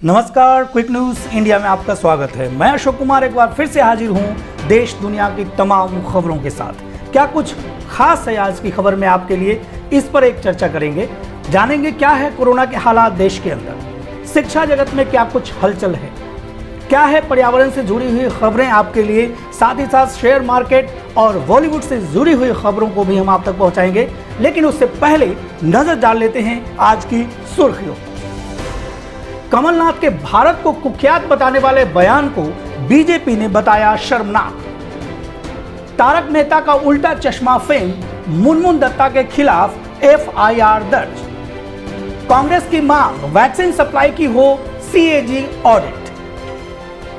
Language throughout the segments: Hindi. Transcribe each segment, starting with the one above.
नमस्कार, क्विक न्यूज इंडिया में आपका स्वागत है। मैं अशोक कुमार एक बार फिर से हाजिर हूं देश दुनिया की तमाम खबरों के साथ। क्या कुछ खास है आज की खबर में आपके लिए, इस पर एक चर्चा करेंगे। जानेंगे क्या है कोरोना के हालात देश के अंदर, शिक्षा जगत में क्या कुछ हलचल है, क्या है पर्यावरण से जुड़ी हुई खबरें आपके लिए, साथ ही साथ शेयर मार्केट और बॉलीवुड से जुड़ी हुई खबरों को भी हम आप तक पहुंचाएंगे। लेकिन उससे पहले नजर डाल लेते हैं आज की सुर्खियों। कमलनाथ के भारत को कुख्यात बताने वाले बयान को बीजेपी ने बताया शर्मनाक। तारक मेहता का उल्टा चश्मा फेम मुनमुन दत्ता के खिलाफ एफआईआर दर्ज। कांग्रेस की मांग वैक्सीन सप्लाई की हो सीएजी ऑडिट।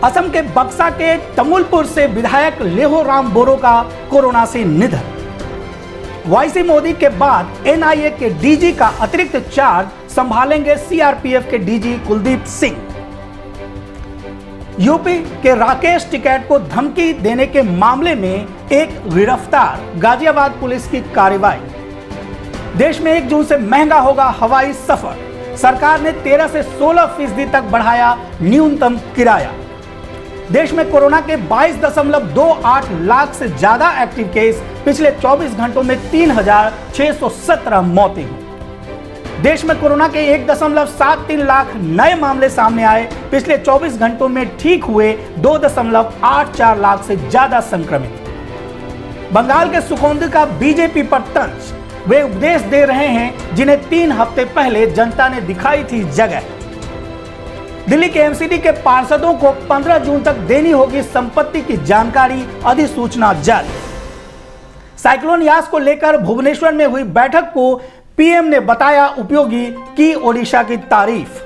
असम के बक्सा के तमुलपुर से विधायक लेहोराम बोरो का कोरोना से निधन। वाईसी मोदी के बाद एनआईए के डीजी का अतिरिक्त चार्ज संभालेंगे सीआरपीएफ के डीजी कुलदीप सिंह। यूपी के राकेश टिकैत को धमकी देने के मामले में एक गिरफ्तार, गाजियाबाद पुलिस की कार्रवाई। देश में 1 जून से महंगा होगा हवाई सफर। सरकार ने 13 से 16% तक बढ़ाया न्यूनतम किराया। देश में कोरोना के 22.28 लाख से ज्यादा एक्टिव केस, पिछले 24 घंटों में 3,617 मौतें हुई। देश में कोरोना के 1.73 लाख नए मामले सामने आए, पिछले 24 घंटों में ठीक हुए 2.84 लाख से ज्यादा संक्रमित। बंगाल के सुखोंदी का बीजेपी पर तंज, वे उपदेश दे रहे हैं जिन्हें 3 हफ्ते पहले जनता ने दिखाई थी जगह। दिल्ली के एमसीडी के पार्षदों को 15 जून तक देनी होगी संपत्ति की जानकारी, अधिसूचना जारी। साइक्लोन यास को लेकर भुवनेश्वर में हुई बैठक को पीएम ने बताया उपयोगी, की ओडिशा की तारीफ।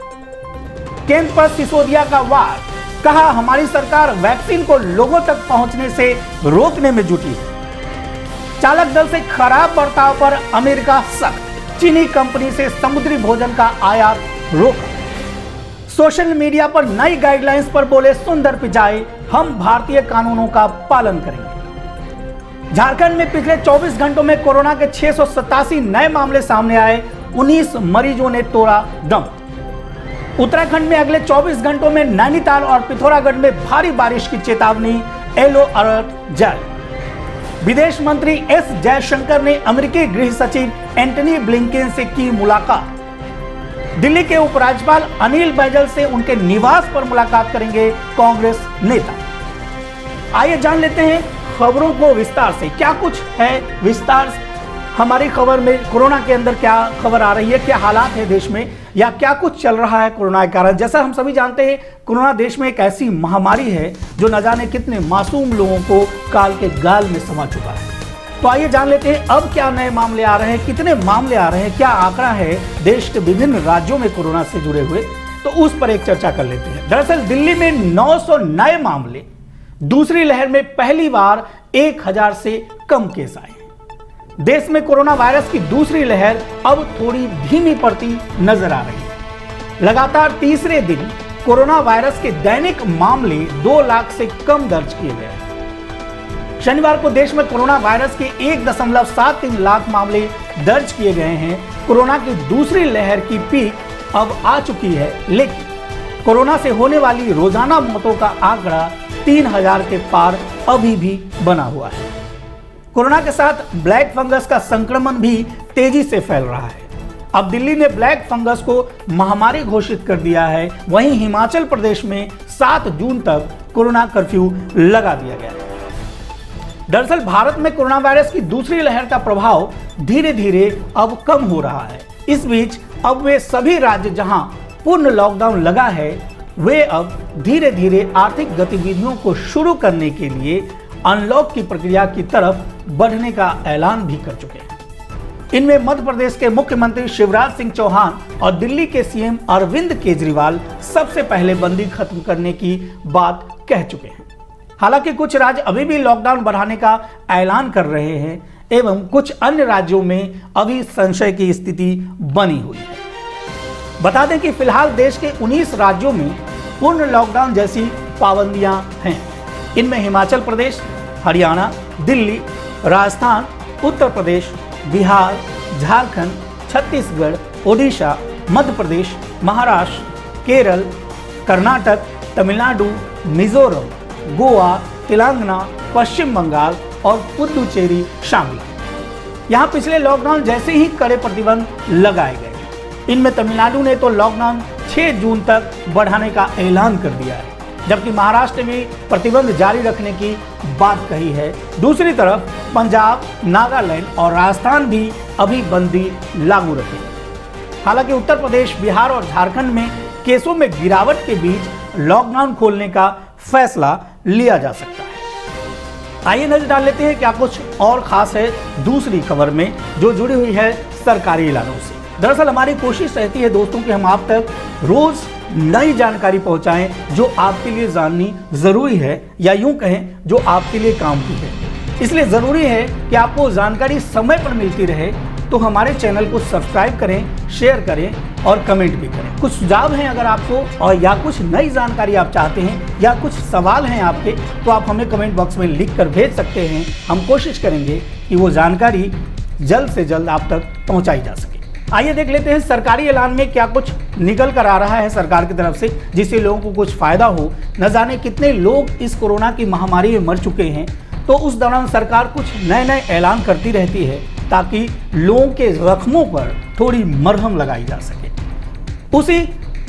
केंद्र पर सिसोदिया का वार, कहा हमारी सरकार वैक्सीन को लोगों तक पहुंचने से रोकने में जुटी है। चालक दल से खराब बर्ताव पर अमेरिका सख्त, चीनी कंपनी से समुद्री भोजन का आयात रोका। सोशल मीडिया पर नई गाइडलाइंस पर बोले सुंदर पिचाई, हम भारतीय कानूनों का पालन करेंगे। झारखंड में पिछले 24 घंटों में कोरोना के 687 नए मामले सामने आए, 19 मरीजों ने तोड़ा दम। उत्तराखंड में अगले 24 घंटों में नैनीताल और पिथौरागढ़ में भारी बारिश की चेतावनी, येलो अलर्ट जारी। विदेश मंत्री एस जयशंकर ने अमेरिकी गृह सचिव एंटनी ब्लिंकेन से की मुलाकात। दिल्ली के उपराज्यपाल अनिल बैजल से उनके निवास पर मुलाकात करेंगे कांग्रेस नेता। आइए जान लेते हैं खबरों को विस्तार से। क्या कुछ है विस्तार से हमारी खबर में, कोरोना के अंदर क्या खबर आ रही है, क्या हालात है देश में, या क्या कुछ चल रहा है कोरोना के कारण। जैसा हम सभी जानते हैं, कोरोना देश में एक ऐसी महामारी है जो न जाने कितने मासूम लोगों को काल के गाल में समा चुका है। तो आइए जान लेते हैं अब क्या नए मामले आ रहे हैं, कितने मामले आ रहे हैं, क्या आंकड़ा है देश के विभिन्न राज्यों में कोरोना से जुड़े हुए, तो उस पर एक चर्चा कर लेते हैं। दरअसल दिल्ली में 900 नए मामले, दूसरी लहर में पहली बार 1000 से कम केस आए। देश में कोरोना वायरस की दूसरी लहर अब थोड़ी धीमी पड़ती नजर आ रही है। लगातार तीसरे दिन कोरोना वायरस के दैनिक मामले 2 लाख से कम दर्ज किए गए। शनिवार को देश में कोरोना वायरस के 1.73 लाख मामले दर्ज किए गए हैं। कोरोना की दूसरी लहर की पीक अब आ चुकी है, लेकिन कोरोना से होने वाली रोजाना मौतों का आंकड़ा 3000 के पार अभी भी बना हुआ है। कोरोना के साथ ब्लैक फंगस का संक्रमण भी तेजी से फैल रहा है। अब दिल्ली ने ब्लैक फंगस को महामारी घोषित कर दिया है। वहीं हिमाचल प्रदेश में 7 जून तक कोरोना कर्फ्यू लगा दिया गया है। दरअसल भारत में कोरोना वायरस की दूसरी लहर का प्रभाव धीरे धीरे अब कम हो रहा है। इस बीच अब वे सभी राज्य जहां पूर्ण लॉकडाउन लगा है, वे अब धीरे धीरे आर्थिक गतिविधियों को शुरू करने के लिए अनलॉक की प्रक्रिया की तरफ बढ़ने का ऐलान भी कर चुके हैं। इनमें मध्य प्रदेश के मुख्यमंत्री शिवराज सिंह चौहान और दिल्ली के सीएम अरविंद केजरीवाल सबसे पहले बंदी खत्म करने की बात कह चुके हैं। हालांकि कुछ राज्य अभी भी लॉकडाउन बढ़ाने का ऐलान कर रहे हैं एवं कुछ अन्य राज्यों में अभी संशय की स्थिति बनी हुई है। बता दें कि फिलहाल देश के 19 राज्यों में पूर्ण लॉकडाउन जैसी पाबंदियां हैं। इनमें हिमाचल प्रदेश, हरियाणा, दिल्ली, राजस्थान, उत्तर प्रदेश, बिहार, झारखंड, छत्तीसगढ़, ओडिशा, मध्य प्रदेश, महाराष्ट्र, केरल, कर्नाटक, तमिलनाडु, मिजोरम, गोवा, तेलंगाना, पश्चिम बंगाल और पुदुचेरी शामिल हैं। यहाँ पिछले लॉकडाउन जैसे ही कड़े प्रतिबंध लगाए गए। इनमें तमिलनाडु ने तो लॉकडाउन 6 जून तक बढ़ाने का ऐलान कर दिया है, जबकि महाराष्ट्र में प्रतिबंध जारी रखने की बात कही है। दूसरी तरफ पंजाब, नागालैंड और राजस्थान भी अभी बंदी लागू रखेगी। हालांकि उत्तर प्रदेश, बिहार और झारखंड में केसों में गिरावट के बीच लॉकडाउन खोलने का फैसला लिया जा सकता है। आइए नजर डाल लेते हैं क्या कुछ और खास है दूसरी खबर में, जो जुड़ी हुई है सरकारी ऐलानों से। दरअसल हमारी कोशिश रहती है दोस्तों कि हम आप तक रोज नई जानकारी पहुंचाएं जो आपके लिए जाननी जरूरी है, या यूं कहें जो आपके लिए काम की है। इसलिए जरूरी है कि आपको जानकारी समय पर मिलती रहे, तो हमारे चैनल को सब्सक्राइब करें, शेयर करें और कमेंट भी करें। कुछ सुझाव हैं अगर आपको, और या कुछ नई जानकारी आप चाहते हैं, या कुछ सवाल हैं आपके, तो आप हमें कमेंट बॉक्स में लिख कर भेज सकते हैं। हम कोशिश करेंगे कि वो जानकारी जल्द से जल्द आप तक पहुंचाई जा सके। आइए देख लेते हैं सरकारी ऐलान में क्या कुछ निकल कर आ रहा है सरकार की तरफ से, जिससे लोगों को कुछ फायदा हो। न जाने कितने लोग इस कोरोना की महामारी में मर चुके हैं, तो उस दौरान सरकार कुछ नए नए ऐलान करती रहती है ताकि लोगों के जख्मों पर थोड़ी मरहम लगाई जा सके। उसी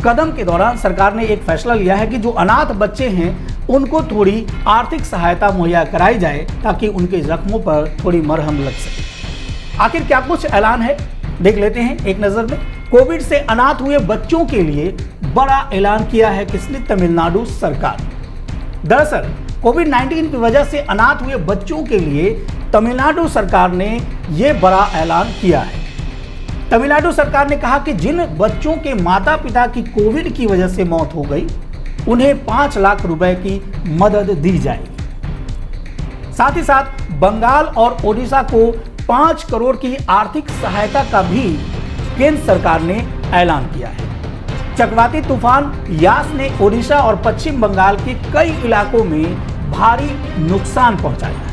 कदम के दौरान सरकार ने एक फैसला लिया है कि जो अनाथ बच्चे हैं उनको थोड़ी आर्थिक सहायता मुहैया कराई जाए, ताकि उनके जख्मों पर थोड़ी मरहम लग सके। आखिर क्या कुछ ऐलान है, देख लेते हैं एक नजर में। कोविड से अनाथ हुए बच्चों के लिए बड़ा ऐलान किया है किसने? तमिलनाडु सरकार। दरअसल कोविड-19 की वजह से अनाथ हुए बच्चों के लिए तमिलनाडु सरकार ने यह बड़ा ऐलान किया है। तमिलनाडु सरकार ने कहा कि जिन बच्चों के माता पिता की कोविड की वजह से मौत हो गई, उन्हें 5 लाख रुपए की मदद दी जाएगी। साथ ही साथ बंगाल और ओडिशा को 5 करोड़ की आर्थिक सहायता का भी केंद्र सरकार ने ऐलान किया है। चक्रवाती तूफान यास ने ओडिशा और पश्चिम बंगाल के कई इलाकों में भारी नुकसान पहुंचाया है।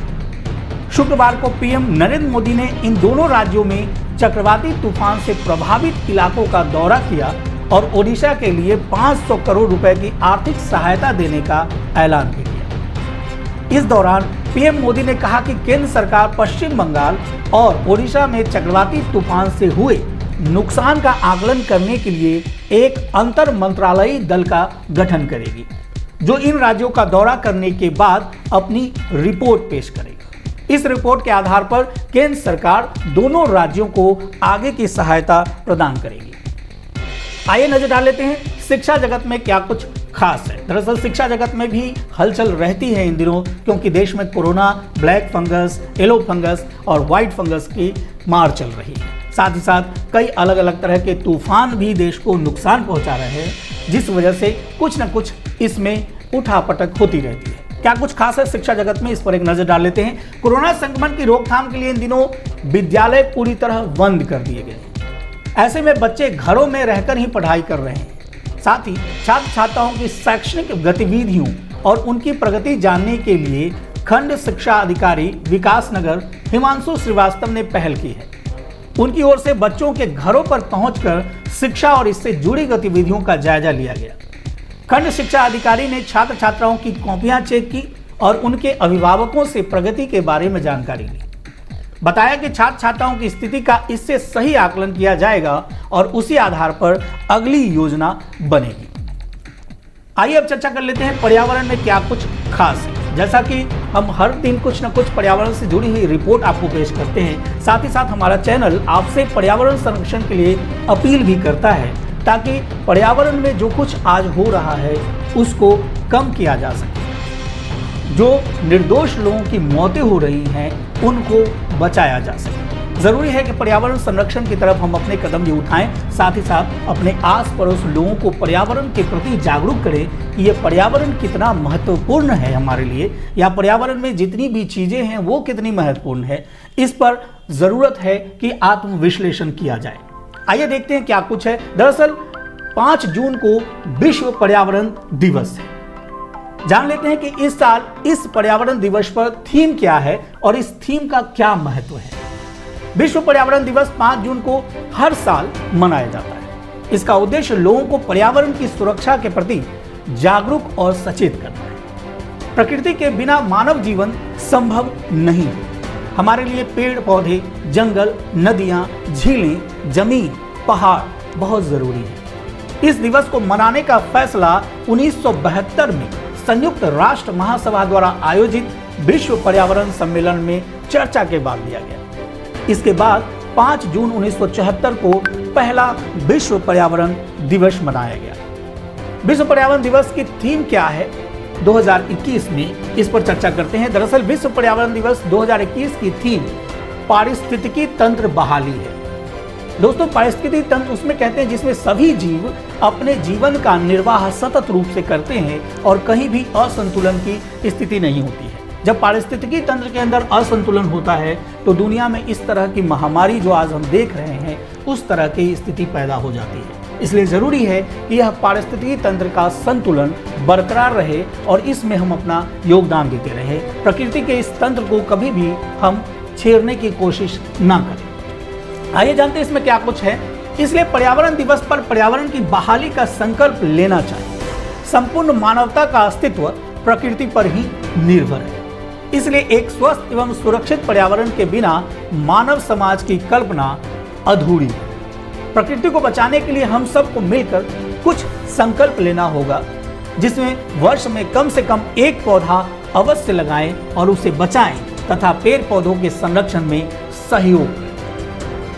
शुक्रवार को पीएम नरेंद्र मोदी ने इन दोनों राज्यों में चक्रवाती तूफान से प्रभावित इलाकों का दौरा किया और ओडिशा के लिए 500 करोड़ रुपए की आर्थिक सहायता देने का ऐलान भी किया। इस दौरान पीएम मोदी ने कहा कि केंद्र सरकार पश्चिम बंगाल और ओडिशा में चक्रवाती तूफान से हुए नुकसान का आकलन करने के लिए एक अंतर मंत्रालयी दल का गठन करेगी, जो इन राज्यों का दौरा करने के बाद अपनी रिपोर्ट पेश करेगा। इस रिपोर्ट के आधार पर केंद्र सरकार दोनों राज्यों को आगे की सहायता प्रदान करेगी। आइए नजर डाल लेते हैं शिक्षा जगत में क्या कुछ खास है। दरअसल शिक्षा जगत में भी हलचल रहती है इन दिनों, क्योंकि देश में corona, black fungus, yellow fungus और व्हाइट फंगस की मार चल रही है। साथ ही साथ कई अलग अलग तरह के तूफान भी देश को नुकसान पहुंचा रहे हैं, जिस वजह से कुछ न कुछ इसमें उठापटक होती रहती है। क्या कुछ खास है शिक्षा जगत में, इस पर एक नजर डाल लेते हैं। कोरोना संक्रमण की रोकथाम के लिए इन दिनों विद्यालय पूरी तरह बंद कर दिए गए। ऐसे में बच्चे घरों में रहकर ही पढ़ाई कर रहे हैं। साथ ही छात्र छात्राओं की शैक्षणिक गतिविधियों और उनकी प्रगति जानने के लिए खंड शिक्षा अधिकारी विकास नगर हिमांशु श्रीवास्तव ने पहल की है। उनकी ओर से बच्चों के घरों पर पहुंचकर शिक्षा और इससे जुड़ी गतिविधियों का जायजा लिया गया। खंड शिक्षा अधिकारी ने छात्र छात्राओं की कॉपियां चेक की और उनके अभिभावकों से प्रगति के बारे में जानकारी ली। बताया कि छात्र छात्राओं की स्थिति का इससे सही आकलन किया जाएगा और उसी आधार पर अगली योजना बनेगी। आइए अब चर्चा कर लेते हैं पर्यावरण में क्या कुछ खास है। जैसा कि हम हर दिन कुछ न कुछ पर्यावरण से जुड़ी हुई रिपोर्ट आपको पेश करते हैं, साथ ही साथ हमारा चैनल आपसे पर्यावरण संरक्षण के लिए अपील भी करता है, ताकि पर्यावरण में जो कुछ आज हो रहा है उसको कम किया जा सके। जो निर्दोष लोगों की मौतें हो रही हैं उनको बचाया जा सके। जरूरी है कि पर्यावरण संरक्षण की तरफ हम अपने कदम भी उठाएं, साथ ही साथ अपने आस पड़ोस लोगों को पर्यावरण के प्रति जागरूक करें कि ये पर्यावरण कितना महत्वपूर्ण है हमारे लिए, या पर्यावरण में जितनी भी चीजें हैं वो कितनी महत्वपूर्ण है। इस पर जरूरत है कि आत्मविश्लेषण किया जाए। आइए देखते हैं क्या कुछ है। दरअसल 5 जून को विश्व पर्यावरण दिवस है। जान लेते हैं कि इस साल इस पर्यावरण दिवस पर थीम क्या है और इस थीम का क्या महत्व है। विश्व पर्यावरण दिवस 5 जून को हर साल मनाया जाता है। इसका उद्देश्य लोगों को पर्यावरण की सुरक्षा के प्रति जागरूक और सचेत करना है। प्रकृति के बिना मानव जीवन संभव नहीं है। हमारे लिए पेड़ पौधे, जंगल, नदियां, झीलें, जमीन, पहाड़ बहुत जरूरी है। इस दिवस को मनाने का फैसला 1972 में संयुक्त राष्ट्र महासभा द्वारा आयोजित विश्व पर्यावरण सम्मेलन में चर्चा के बाद लिया गया। इसके बाद 5 जून 1974 को पहला विश्व पर्यावरण दिवस मनाया गया। विश्व पर्यावरण दिवस की थीम क्या है 2021 में, इस पर चर्चा करते हैं। दरअसल विश्व पर्यावरण दिवस 2021 की थीम पारिस्थितिकी तंत्र बहाली है। दोस्तों, पारिस्थितिकी तंत्र उसमें कहते हैं जिसमें सभी जीव अपने जीवन का निर्वाह सतत रूप से करते हैं और कहीं भी असंतुलन की स्थिति नहीं होती है। जब पारिस्थितिकी तंत्र के अंदर असंतुलन होता है तो दुनिया में इस तरह की महामारी जो आज हम देख रहे हैं उस तरह की स्थिति पैदा हो जाती है। इसलिए जरूरी है कि यह पारिस्थितिकी तंत्र का संतुलन बरकरार रहे और इसमें हम अपना योगदान देते रहे। प्रकृति के इस तंत्र को कभी भी हम छेड़ने की कोशिश ना करें। आइए जानते हैं इसमें क्या कुछ है। इसलिए पर्यावरण दिवस पर पर्यावरण की बहाली का संकल्प लेना चाहिए। संपूर्ण मानवता का अस्तित्व प्रकृति पर ही निर्भर है। इसलिए एक स्वस्थ एवं सुरक्षित पर्यावरण के बिना मानव समाज की कल्पना अधूरी है। प्रकृति को बचाने के लिए हम सबको मिलकर कुछ संकल्प लेना होगा, जिसमें वर्ष में कम से कम एक पौधा अवश्य लगाएं और उसे बचाएं तथा पेड़ पौधों के संरक्षण में सहयोग करें।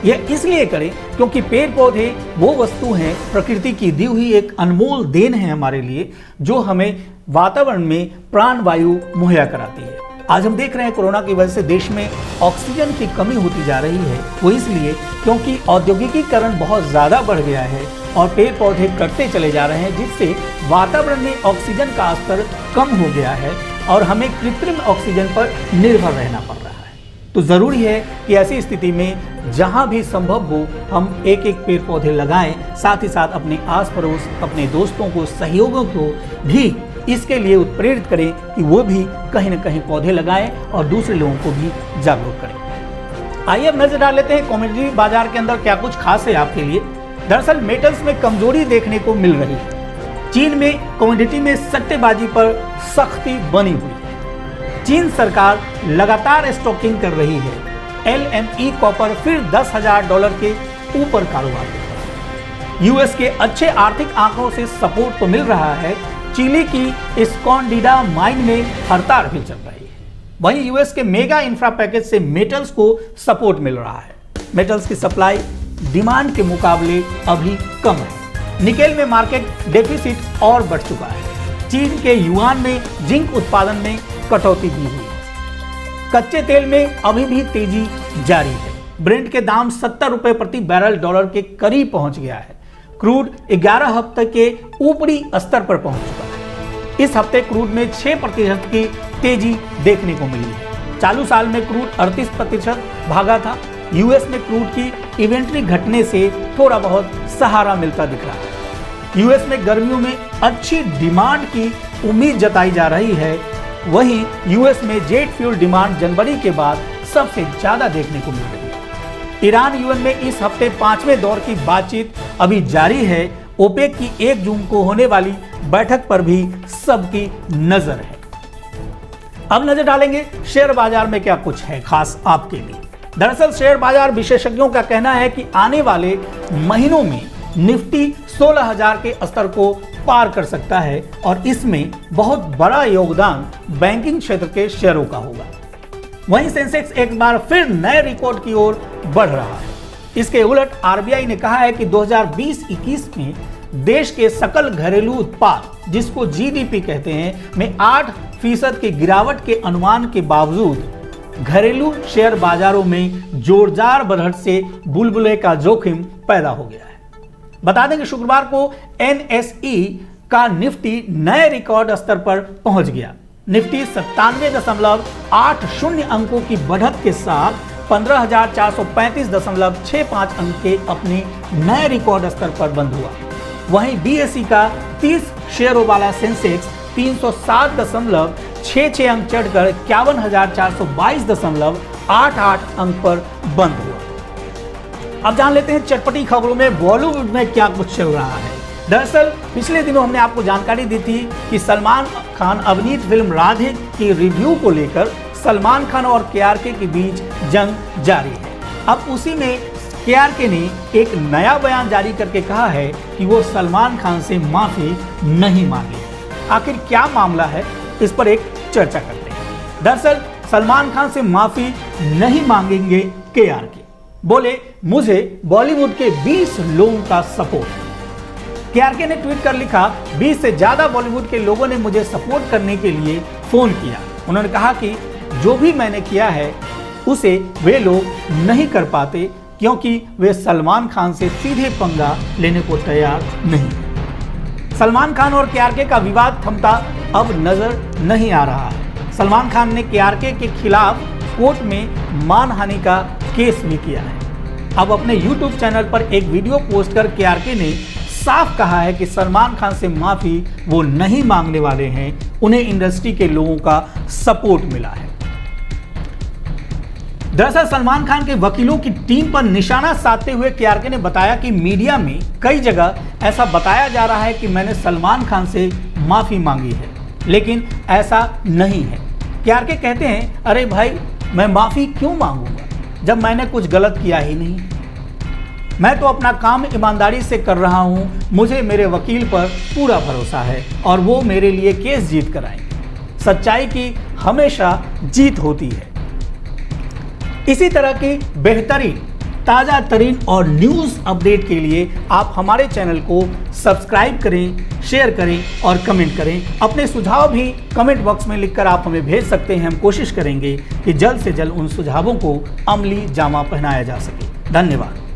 यह इसलिए करें क्योंकि पेड़ पौधे वो वस्तु हैं, प्रकृति की दी हुई एक अनमोल देन है हमारे लिए, जो हमें वातावरण में प्राण वायु मुहैया कराती है। आज हम देख रहे हैं कोरोना की वजह से देश में ऑक्सीजन की कमी होती जा रही है। वो इसलिए क्योंकि औद्योगिकीकरण बहुत ज़्यादा बढ़ गया है और पेड़ पौधे कटते चले जा रहे हैं, जिससे वातावरण में ऑक्सीजन का स्तर कम हो गया है और हमें कृत्रिम ऑक्सीजन पर निर्भर रहना पड़ रहा है। तो ज़रूरी है कि ऐसी स्थिति में जहाँ भी संभव हो हम एक एक पेड़ पौधे लगाएं, साथ ही साथ अपने आस पड़ोस, अपने दोस्तों को, सहयोगों को भी इसके लिए उत्प्रेरित करें कि वो भी कहीं न कहीं पौधे लगाएं और दूसरे लोगों को भी जागरूक करें। आइए अब नजर डाल लेते हैं कमोडिटी बाजार के अंदर क्या कुछ खास है आपके लिए। दरअसल मेटल्स में कमजोरी देखने को मिल रही है। चीन में कमोडिटी में सट्टेबाजी पर सख्ती बनी हुई है। चीन सरकार लगातार स्टॉकिंग कर रही है। LME कॉपर फिर $10,000 के ऊपर कारोबार कर रहा है। यूएस के अच्छे आर्थिक आंकड़ों से सपोर्ट तो मिल रहा है। चिली की एस्कोंडिडा माइन में हड़ताल भी चल रही है। वहीं यूएस के मेगा इंफ्रा पैकेज से मेटल्स को सपोर्ट मिल रहा है। मेटल्स की सप्लाई डिमांड के मुकाबले अभी कम है। निकेल में मार्केट डेफिसिट और बढ़ चुका है। चीन के युआन में जिंक उत्पादन में कटौती की हुई है। कच्चे तेल में अभी भी तेजी जारी है। ब्रेंट के दाम 70 रुपए प्रति बैरल डॉलर के करीब पहुंच गया है। क्रूड 11 हफ्ते के ऊपरी स्तर पर पहुंच चुका है। इस हफ्ते क्रूड में 6% की तेजी देखने को मिली है। चालू साल में क्रूड 38% भागा था। यूएस में क्रूड की इन्वेंट्री घटने से थोड़ा बहुत सहारा मिलता दिख रहा है। यूएस में गर्मियों में अच्छी डिमांड की उम्मीद जताई जा रही है। वहीं यूएस में जेट फ्यूल डिमांड जनवरी के बाद सबसे ज्यादा देखने को मिल रही है। ईरान यूएन में इस हफ्ते 5वें दौर की बातचीत अभी जारी है। ओपेक की 1 जून को होने वाली बैठक पर भी सबकी नजर है। अब नजर डालेंगे शेयर बाजार में क्या कुछ है खास आपके लिए। दरअसल शेयर बाजार विशेषज्ञों का कहना है कि आने वाले महीनों में निफ्टी 16,000 के स्तर को पार कर सकता है और इसमें बहुत बड़ा योगदान बैंकिंग क्षेत्र के शेयरों का होगा। वहीं सेंसेक्स एक बार फिर नए रिकॉर्ड की ओर बढ़ रहा है। इसके उलट आरबीआई ने कहा है कि 2020-21 में देश के सकल घरेलू उत्पाद, जिसको जीडीपी कहते हैं, में 8% की गिरावट के अनुमान के बावजूद घरेलू शेयर बाजारों में जोरदार बढ़त से बुलबुले का जोखिम पैदा हो गया है। बता दें कि शुक्रवार को एनएसई का निफ्टी नए रिकॉर्ड स्तर पर पहुंच गया। निफ्टी 97.80 अंकों की बढ़त के साथ 15,435.65 अंक के अपने नए रिकॉर्ड स्तर पर बंद हुआ। वहीं बीएसई का 30 शेयरों वाला सेंसेक्स 307.66 अंक चढ़कर 51,422.88 अंक पर बंद हुआ। अब जान लेते हैं चटपटी खबरों में बॉलीवुड में क्या कुछ चल रहा है। दरअसल पिछले दिनों हमने आपको जानकारी दी थी कि सलमान खान अभिनीत फिल्म राधे की रिव्यू को लेकर सलमान खान और केआरके के बीच जंग जारी है। अब उसी में केआरके ने एक नया बयान जारी करके कहा है कि वो सलमान खान से माफी नहीं मांगे। आखिर क्या मामला है, इस पर एक चर्चा करते हैं। दरअसल सलमान खान से माफी नहीं मांगेंगे केआरके, बोले मुझे बॉलीवुड के 20 लोगों का सपोर्ट। केआरके ने ट्वीट कर लिखा, 20 से ज्यादा बॉलीवुड के लोगों ने मुझे सपोर्ट करने के लिए फोन किया। उन्होंने कहा कि जो भी मैंने किया है उसे वे लोग नहीं कर पाते क्योंकि वे सलमान खान से सीधे पंगा लेने को तैयार नहीं। सलमान खान और केआरके का विवाद थमता अब नजर नहीं आ रहा है। सलमान खान ने केआरके के खिलाफ कोर्ट में मानहानि का केस भी किया है। अब अपने YouTube चैनल पर एक वीडियो पोस्ट कर केआरके ने साफ कहा है कि सलमान खान से माफी वो नहीं मांगने वाले हैं, उन्हें इंडस्ट्री के लोगों का सपोर्ट मिला है। दरअसल सलमान खान के वकीलों की टीम पर निशाना साधते हुए केआरके ने बताया कि मीडिया में कई जगह ऐसा बताया जा रहा है कि मैंने सलमान खान से माफी मांगी है, लेकिन ऐसा नहीं है। केआरके कहते हैं, अरे भाई मैं माफी क्यों मांगूंगा जब मैंने कुछ गलत किया ही नहीं। मैं तो अपना काम ईमानदारी से कर रहा हूं, मुझे मेरे वकील पर पूरा भरोसा है और वो मेरे लिए केस जीत कर आएंगे। सच्चाई की हमेशा जीत होती है। इसी तरह की बेहतरीन, ताज़ा तरीन और न्यूज़ अपडेट के लिए आप हमारे चैनल को सब्सक्राइब करें, शेयर करें और कमेंट करें। अपने सुझाव भी कमेंट बॉक्स में लिखकर आप हमें भेज सकते हैं। हम कोशिश करेंगे कि जल्द से जल्द उन सुझावों को अमली जामा पहनाया जा सके। धन्यवाद।